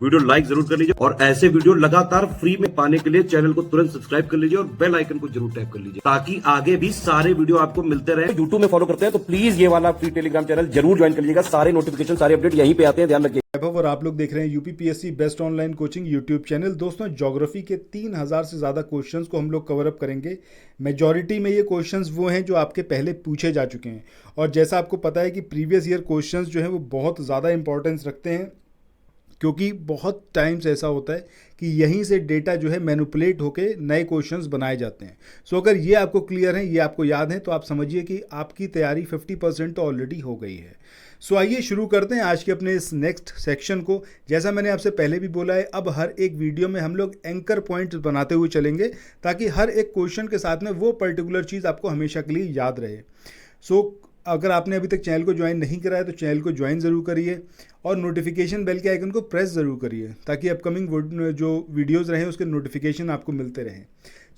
Video like जरूर कर लीजिए और ऐसे वीडियो लगातार फ्री में पाने के लिए चैनल को तुरंत सब्सक्राइब कर लीजिए और बेल आइकन को जरूर टैप कर लीजिए ताकि आगे भी सारे वीडियो आपको मिलते रहे। यूट्यूब में फॉलो करते हैं तो प्लीज ये वाला फ्री टेलीग्राम चैनल जरूर ज्वाइन कर लीजिएगा। सारे नोटिफिकेशन सारे अपडेट यहीं पे आते हैं, ध्यान रखिए। और आप लोग देख रहे हैं UPPSC best online coaching YouTube channel. दोस्तों, ज्योग्राफी के 3000 से ज़्यादा क्वेश्चंस को हम लोग कवर अप करेंगे। मेजॉरिटी में ये क्वेश्चंस वो हैं जो आपके पहले पूछे जा चुके हैं और जैसा आपको पता है कि प्रीवियस ईयर क्वेश्चंस जो हैं वो बहुत ज़्यादा इंपॉर्टेंस रखते हैं, क्योंकि बहुत टाइम्स ऐसा होता है कि यहीं से डेटा जो है मैनिपुलेट होके नए क्वेश्चंस बनाए जाते हैं। सो अगर ये आपको क्लियर है, ये आपको याद है, तो आप समझिए कि आपकी तैयारी 50% तो ऑलरेडी हो गई है। सो आइए शुरू करते हैं आज के अपने इस नेक्स्ट सेक्शन को। जैसा मैंने आपसे पहले भी बोला है, अब हर एक वीडियो में हम लोग एंकर पॉइंट्स बनाते हुए चलेंगे ताकि हर एक क्वेश्चन के साथ में वो पर्टिकुलर चीज़ आपको हमेशा के लिए याद रहे। सो अगर आपने अभी तक चैनल को ज्वाइन नहीं करा है तो चैनल को ज्वाइन ज़रूर करिए और नोटिफिकेशन बेल के आइकन को प्रेस ज़रूर करिए ताकि अपकमिंग जो वीडियोज़ रहें उसके नोटिफिकेशन आपको मिलते रहें।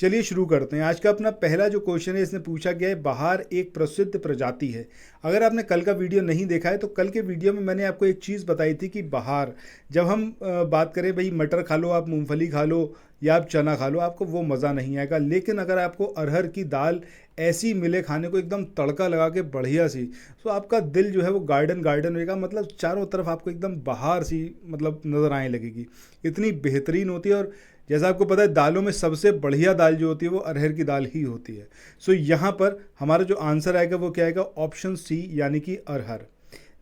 चलिए शुरू करते हैं। आज का अपना पहला जो क्वेश्चन है, इसमें पूछा गया है बहार एक प्रसिद्ध प्रजाति है। अगर आपने कल का वीडियो नहीं देखा है तो कल के वीडियो में मैंने आपको एक चीज़ बताई थी कि बहार, जब हम बात करें भाई मटर खा लो, आप मूंगफली खा लो या आप चना खा लो, आपको वो मज़ा नहीं आएगा। लेकिन अगर आपको अरहर की दाल ऐसी मिले खाने को एकदम तड़का लगा के बढ़िया सी, तो आपका दिल जो है वो गार्डन गार्डन होगा, मतलब चारों तरफ आपको एकदम बहार सी मतलब नज़र आने लगेगी। इतनी बेहतरीन होती है और जैसा आपको पता है दालों में सबसे बढ़िया दाल जो होती है वो अरहर की दाल ही होती है। सो यहाँ पर हमारा जो आंसर आएगा वो क्या आएगा? ऑप्शन सी, यानी कि अरहर।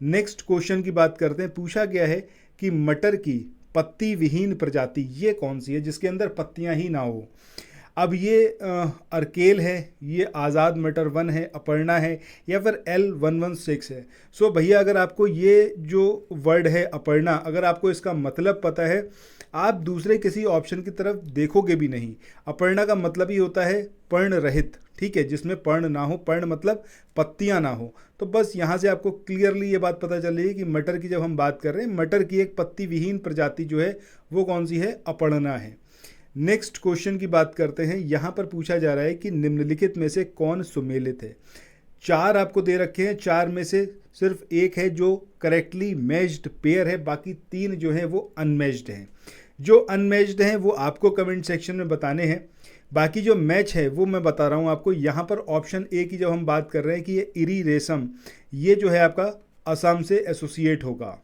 नेक्स्ट क्वेश्चन की बात करते हैं। पूछा गया है कि मटर की पत्ती विहीन प्रजाति ये कौन सी है जिसके अंदर पत्तियां ही ना हो। अब ये अर्केल है, ये आज़ाद मटर 1 है, अपर्णा है, या फिर L116 है। सो भैया, अगर आपको ये जो वर्ड है अपर्णा, अगर आपको इसका मतलब पता है, आप दूसरे किसी ऑप्शन की तरफ देखोगे भी नहीं। अपर्णा का मतलब ही होता है पर्ण रहित, ठीक है, जिसमें पर्ण ना हो। पर्ण मतलब पत्तियां ना हो। तो बस यहाँ से आपको क्लियरली ये बात पता चल रही है कि मटर की जब हम बात कर रहे हैं, मटर की एक पत्ती विहीन प्रजाति जो है वो कौन सी है? अपर्णा है। नेक्स्ट क्वेश्चन की बात करते हैं। यहाँ पर पूछा जा रहा है कि निम्नलिखित में से कौन सुमेलित है। 4 आपको दे रखे हैं, 4 में से सिर्फ एक है जो करेक्टली मैच्ड पेयर है, बाकी 3 जो है वो अनमैच्ड हैं। जो अनमैच्ड हैं वो आपको कमेंट सेक्शन में बताने हैं, बाकी जो मैच है वो मैं बता रहा हूँ आपको। यहाँ पर ऑप्शन ए की जब हम बात कर रहे हैं कि ये इरी रेशम, ये जो है आपका असम से एसोसिएट होगा।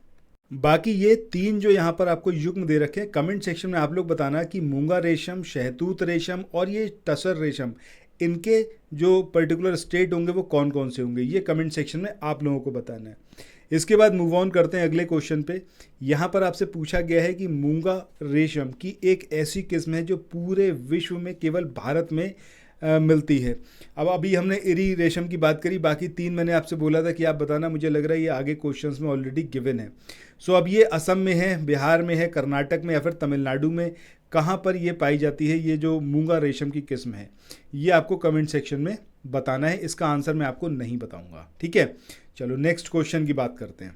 बाकी ये 3 जो यहाँ पर आपको युग्म दे रखे हैं, कमेंट सेक्शन में आप लोग बताना कि मूंगा रेशम, शहतूत रेशम और ये टसर रेशम, इनके जो पर्टिकुलर स्टेट होंगे वो कौन कौन से होंगे, ये कमेंट सेक्शन में आप लोगों को बताना है। इसके बाद मूव ऑन करते हैं अगले क्वेश्चन पे। यहाँ पर आपसे पूछा गया है कि मूंगा रेशम की एक ऐसी किस्म है जो पूरे विश्व में केवल भारत में मिलती है। अब अभी हमने इरी रेशम की बात करी, बाकी 3 मैंने आपसे बोला था कि आप बताना। मुझे लग रहा है ये आगे क्वेश्चंस में ऑलरेडी गिवन है। सो अब ये असम में है, बिहार में है, कर्नाटक में या फिर तमिलनाडु में, कहाँ पर ये पाई जाती है ये जो मूंगा रेशम की किस्म है, ये आपको कमेंट सेक्शन में बताना है। इसका आंसर मैं आपको नहीं बताऊँगा, ठीक है। चलो नेक्स्ट क्वेश्चन की बात करते हैं।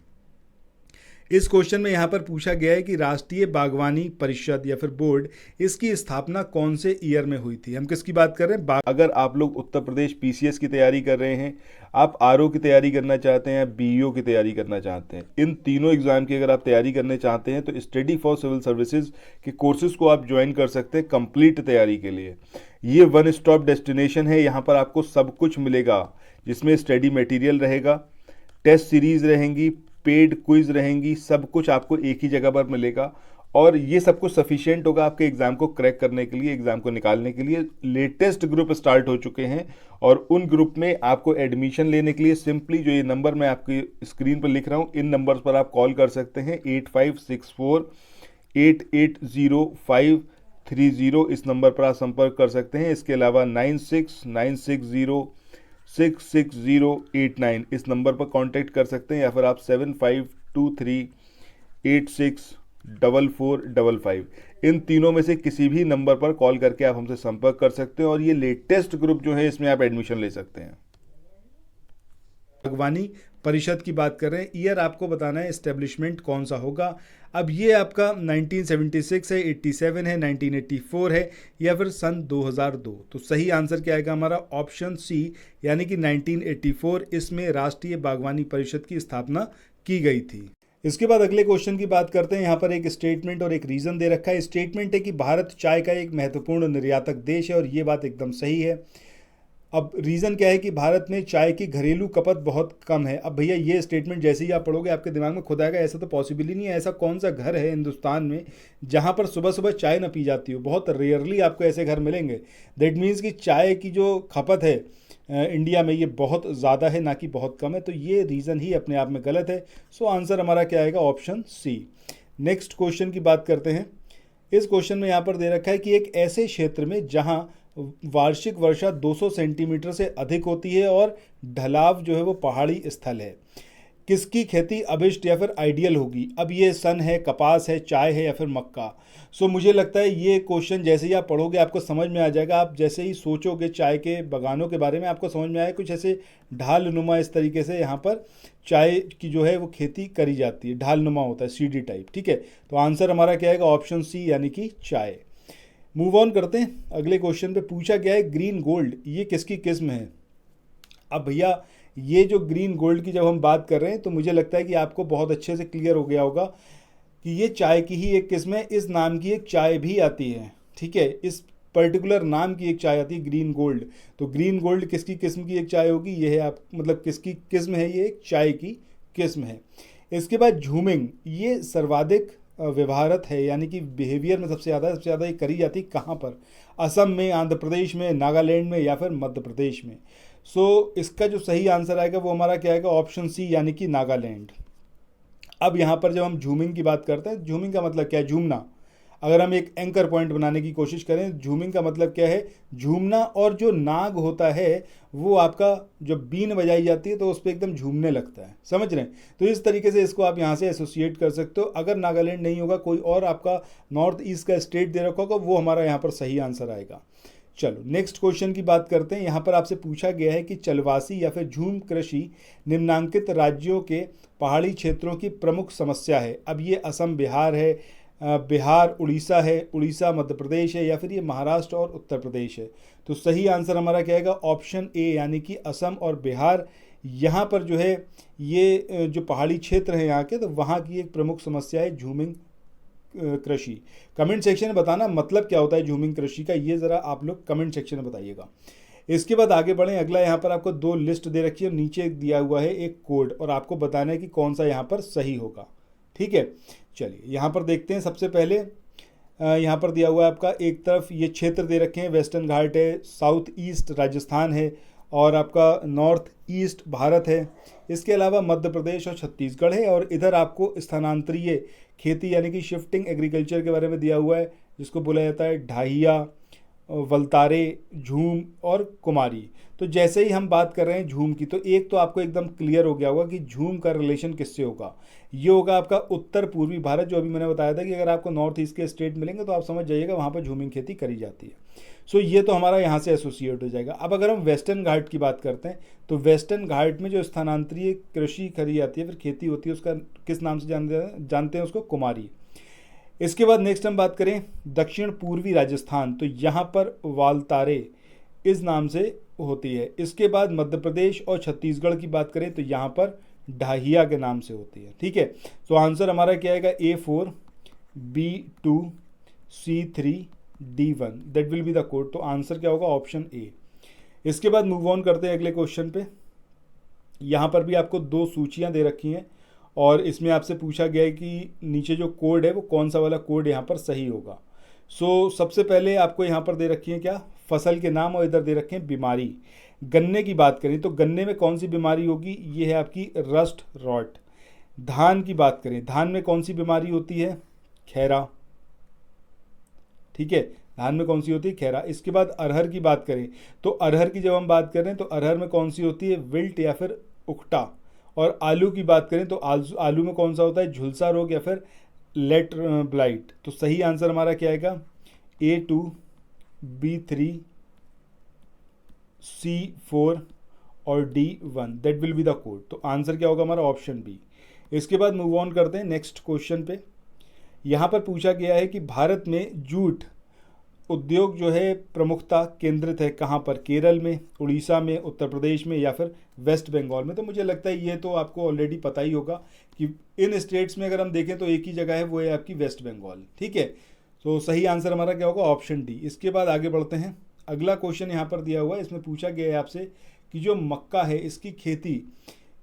इस क्वेश्चन में यहाँ पर पूछा गया है कि राष्ट्रीय बागवानी परिषद या फिर बोर्ड, इसकी स्थापना कौन से ईयर में हुई थी। हम किसकी बात कर रहे हैं? अगर आप लोग उत्तर प्रदेश पीसीएस की तैयारी कर रहे हैं, आप आरओ की तैयारी करना चाहते हैं, बीईओ की तैयारी करना चाहते हैं, इन तीनों एग्जाम की अगर आप तैयारी करने चाहते हैं तो स्टडी फॉर सिविल सर्विसेज के कोर्सेज को आप ज्वाइन कर सकते हैं कंप्लीट तैयारी के लिए। ये वन स्टॉप डेस्टिनेशन है। यहाँ पर आपको सब कुछ मिलेगा, जिसमें स्टडी मटेरियल रहेगा, टेस्ट सीरीज रहेंगी, पेड क्विज रहेंगी, सब कुछ आपको एक ही जगह पर मिलेगा और ये सब कुछ सफिशिएंट होगा आपके एग्जाम को क्रैक करने के लिए, एग्जाम को निकालने के लिए। लेटेस्ट ग्रुप स्टार्ट हो चुके हैं और उन ग्रुप में आपको एडमिशन लेने के लिए सिंपली जो ये नंबर मैं आपकी स्क्रीन पर लिख रहा हूँ, इन नंबर्स पर आप कॉल कर सकते हैं। 8564880530, इस नंबर पर आप संपर्क कर सकते हैं। इसके अलावा 9696066089 इस नंबर पर कांटेक्ट कर सकते हैं, या फिर आप 7523864455 इन तीनों में से किसी भी नंबर पर कॉल करके आप हमसे संपर्क कर सकते हैं और ये लेटेस्ट ग्रुप जो है इसमें आप एडमिशन ले सकते हैं। बागवानी परिषद की बात कर रहे हैं, ईयर आपको बताना है, एस्टेब्लिशमेंट कौन सा होगा। अब ये आपका 1976 है, 87 है, 1984 है या फिर सन 2002। तो सही आंसर क्या आएगा हमारा? ऑप्शन सी, यानी कि 1984 इसमें राष्ट्रीय बागवानी परिषद की स्थापना की गई थी। इसके बाद अगले क्वेश्चन की बात करते हैं। यहाँ पर एक स्टेटमेंट और एक रीज़न दे रखा है। स्टेटमेंट है कि भारत चाय का एक महत्वपूर्ण निर्यातक देश है और ये बात एकदम सही है। अब रीज़न क्या है कि भारत में चाय की घरेलू खपत बहुत कम है। अब भैया ये स्टेटमेंट जैसे ही आप पढ़ोगे आपके दिमाग में खुद आएगा ऐसा तो पॉसिबल ही नहीं है। ऐसा कौन सा घर है हिंदुस्तान में जहाँ पर सुबह सुबह चाय ना पी जाती हो? बहुत रेयरली आपको ऐसे घर मिलेंगे। दैट मीन्स कि चाय की जो खपत है इंडिया में ये बहुत ज़्यादा है, ना कि बहुत कम है। तो ये रीज़न ही अपने आप में गलत है। सो आंसर हमारा क्या आएगा? Option C. नेक्स्ट क्वेश्चन की बात करते हैं। इस क्वेश्चन में यहाँ पर दे रखा है कि एक ऐसे क्षेत्र में जहाँ वार्षिक वर्षा 200 सेंटीमीटर से अधिक होती है और ढलाव जो है वो पहाड़ी स्थल है, किसकी खेती अभिष्ट या फिर आइडियल होगी? अब ये सन है, कपास है, चाय है या फिर मक्का? सो मुझे लगता है ये क्वेश्चन जैसे ही आप पढ़ोगे आपको समझ में आ जाएगा। आप जैसे ही सोचोगे चाय के बागानों के बारे में आपको समझ में आएगा कुछ ऐसे ढाल नुमा इस तरीके से यहाँ पर चाय की जो है वो खेती करी जाती है। ढाल नुमा होता है, सीडी टाइप। ठीक है, तो आंसर हमारा क्या आएगा? ऑप्शन सी यानी कि चाय। मूव ऑन करते हैं। अगले क्वेश्चन पे पूछा गया है ग्रीन गोल्ड ये किसकी किस्म है? अब भैया ये जो ग्रीन गोल्ड की जब हम बात कर रहे हैं तो मुझे लगता है कि आपको बहुत अच्छे से क्लियर हो गया होगा कि ये चाय की ही एक किस्म है। इस नाम की एक चाय भी आती है। ठीक है, इस पर्टिकुलर नाम की एक चाय आती है ग्रीन गोल्ड। तो ग्रीन गोल्ड किसकी किस्म की एक चाय होगी? ये है आप मतलब किसकी किस्म है? ये एक चाय की किस्म है। इसके बाद झूमिंग ये सर्वाधिक व्यवहारत है, यानी कि बिहेवियर में सबसे ज़्यादा ये करी जाती कहाँ पर? असम में, आंध्र प्रदेश में, नागालैंड में या फिर मध्य प्रदेश में? सो इसका जो सही आंसर आएगा वो हमारा क्या आएगा? ऑप्शन सी यानी कि नागालैंड। अब यहाँ पर जब हम झूमिंग की बात करते हैं, झूमिंग का मतलब क्या है? झूमना। अगर हम एक एंकर पॉइंट बनाने की कोशिश करें, झूमिंग का मतलब क्या है? झूमना। और जो नाग होता है वो आपका जब बीन बजाई जाती है तो उस पर एकदम झूमने लगता है। समझ रहे हैं? तो इस तरीके से इसको आप यहाँ से एसोसिएट कर सकते हो। अगर नागालैंड नहीं होगा, कोई और आपका नॉर्थ ईस्ट का स्टेट दे रखा होगा, वो हमारा यहाँ पर सही आंसर आएगा। चलो नेक्स्ट क्वेश्चन की बात करते हैं। यहाँ पर आपसे पूछा गया है कि चलवासी या फिर झूम कृषि निम्नांकित राज्यों के पहाड़ी क्षेत्रों की प्रमुख समस्या है। अब ये असम बिहार है, बिहार उड़ीसा है, उड़ीसा मध्य प्रदेश है या फिर ये महाराष्ट्र और उत्तर प्रदेश है? तो सही आंसर हमारा क्या आएगा? ऑप्शन ए यानी कि असम और बिहार। यहाँ पर जो है ये जो पहाड़ी क्षेत्र है यहाँ के, तो वहाँ की एक प्रमुख समस्या है झूमिंग कृषि। कमेंट सेक्शन में बताना मतलब क्या होता है झूमिंग कृषि का, ये ज़रा आप लोग कमेंट सेक्शन में बताइएगा। इसके बाद आगे बढ़ें। अगला यहाँ पर आपको दो लिस्ट दे रखी है, नीचे दिया हुआ है एक कोड और आपको बताना है कि कौन सा यहाँ पर सही होगा। ठीक है, चलिए यहाँ पर देखते हैं। सबसे पहले यहाँ पर दिया हुआ है आपका एक तरफ ये क्षेत्र दे रखे हैं, वेस्टर्न घाट है, साउथ ईस्ट राजस्थान है और आपका नॉर्थ ईस्ट भारत है। इसके अलावा मध्य प्रदेश और छत्तीसगढ़ है और इधर आपको स्थानांतरीय खेती यानी कि शिफ्टिंग एग्रीकल्चर के बारे में दिया हुआ है, जिसको बोला जाता है ढाहिया, वलतारे, झूम और कुमारी। तो जैसे ही हम बात कर रहे हैं झूम की, तो एक तो आपको एकदम क्लियर हो गया होगा कि झूम का रिलेशन किससे होगा। ये होगा आपका उत्तर पूर्वी भारत, जो अभी मैंने बताया था कि अगर आपको नॉर्थ ईस्ट के स्टेट मिलेंगे तो आप समझ जाइएगा वहाँ पर झूमिंग खेती करी जाती है। सो ये तो हमारा यहाँ से एसोसिएट हो जाएगा। अब अगर हम वेस्टर्न घाट की बात करते हैं तो वेस्टर्न घाट में जो स्थानांतरीय कृषि करी जाती है फिर खेती होती है, उसका किस नाम से जानते हैं उसको? कुमारी। इसके बाद नेक्स्ट हम बात करें दक्षिण पूर्वी राजस्थान, तो यहाँ पर वालतारे इस नाम से होती है। इसके बाद मध्य प्रदेश और छत्तीसगढ़ की बात करें तो यहाँ पर ढाहिया के नाम से होती है। ठीक है, तो आंसर हमारा क्या आएगा? A4 B2 C3 D1 that will be the code. तो आंसर क्या होगा? Option A. इसके बाद मूव ऑन करते हैं अगले क्वेश्चन पे। यहाँ पर भी आपको दो सूचियाँ दे रखी हैं और इसमें आपसे पूछा गया है कि नीचे जो कोड है वो कौन सा वाला कोड यहाँ पर सही होगा। सो सबसे पहले आपको यहाँ पर दे रखी है क्या? फसल के नाम और इधर दे रखे हैं बीमारी। गन्ने की बात करें तो गन्ने में कौन सी बीमारी होगी? ये है आपकी रस्ट रॉट। धान की बात करें, धान में कौन सी बीमारी होती है? खैरा। ठीक है, धान में कौन सी होती है? खैरा। इसके बाद अरहर की बात करें तो अरहर की जब हम बात करें तो अरहर में कौन सी होती है? विल्ट या फिर उकटा। और आलू की बात करें तो आलू में कौन सा होता है? झुलसा रोग या फिर लेट ब्लाइट। तो सही आंसर हमारा क्या आएगा? A2 B3 C4 और D1 that will be the code. तो आंसर क्या होगा हमारा? Option B. इसके बाद मूव ऑन करते हैं नेक्स्ट क्वेश्चन पे। यहाँ पर पूछा गया है कि भारत में जूट उद्योग जो है प्रमुखता केंद्रित है कहाँ पर? केरल में, उड़ीसा में, उत्तर प्रदेश में या फिर वेस्ट बंगाल में? तो मुझे लगता है ये तो आपको ऑलरेडी पता ही होगा कि इन स्टेट्स में अगर हम देखें तो एक ही जगह है, वो है आपकी वेस्ट बंगाल। ठीक है, तो सही आंसर हमारा क्या होगा? Option D. इसके बाद आगे बढ़ते हैं। अगला क्वेश्चन यहाँ पर दिया हुआ है, इसमें पूछा गया है आपसे कि जो मक्का है इसकी खेती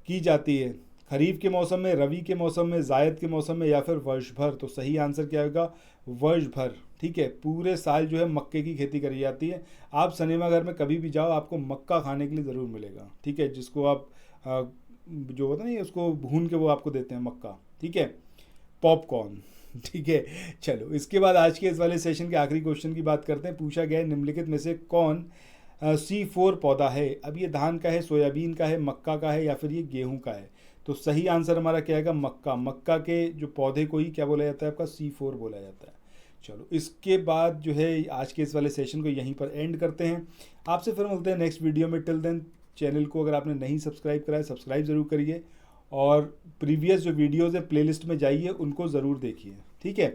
की जाती है खरीफ के मौसम में, रबी के मौसम में, जायद के मौसम में या फिर वर्ष भर। तो सही आंसर क्या होगा? वर्ष भर। ठीक है, पूरे साल जो है मक्के की खेती करी जाती है। आप सिनेमा घर में कभी भी जाओ आपको मक्का खाने के लिए ज़रूर मिलेगा। ठीक है, जिसको आप जो होता है ना उसको भून के वो आपको देते हैं मक्का। ठीक है, पॉपकॉर्न। ठीक है, चलो इसके बाद आज के इस वाले सेशन के आखिरी क्वेश्चन की बात करते हैं। पूछा गया है निम्नलिखित में से कौन C4 पौधा है? अब ये धान का है, सोयाबीन का है, मक्का का है या फिर ये गेहूं का है? तो सही आंसर हमारा क्या आएगा? मक्का। मक्का के जो पौधे को ही क्या बोला जाता है? आपका C4 बोला जाता है। चलो इसके बाद जो है आज के इस वाले सेशन को यहीं पर एंड करते हैं। आपसे फिर मिलते हैं नेक्स्ट वीडियो में। टिल देन चैनल को अगर आपने नहीं सब्सक्राइब करा है सब्सक्राइब ज़रूर करिए, और प्रीवियस जो वीडियोज़ है प्लेलिस्ट में जाइए, उनको ज़रूर देखिए। ठीक है,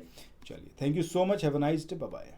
चलिए, thank you so much, have a nice day, bye bye.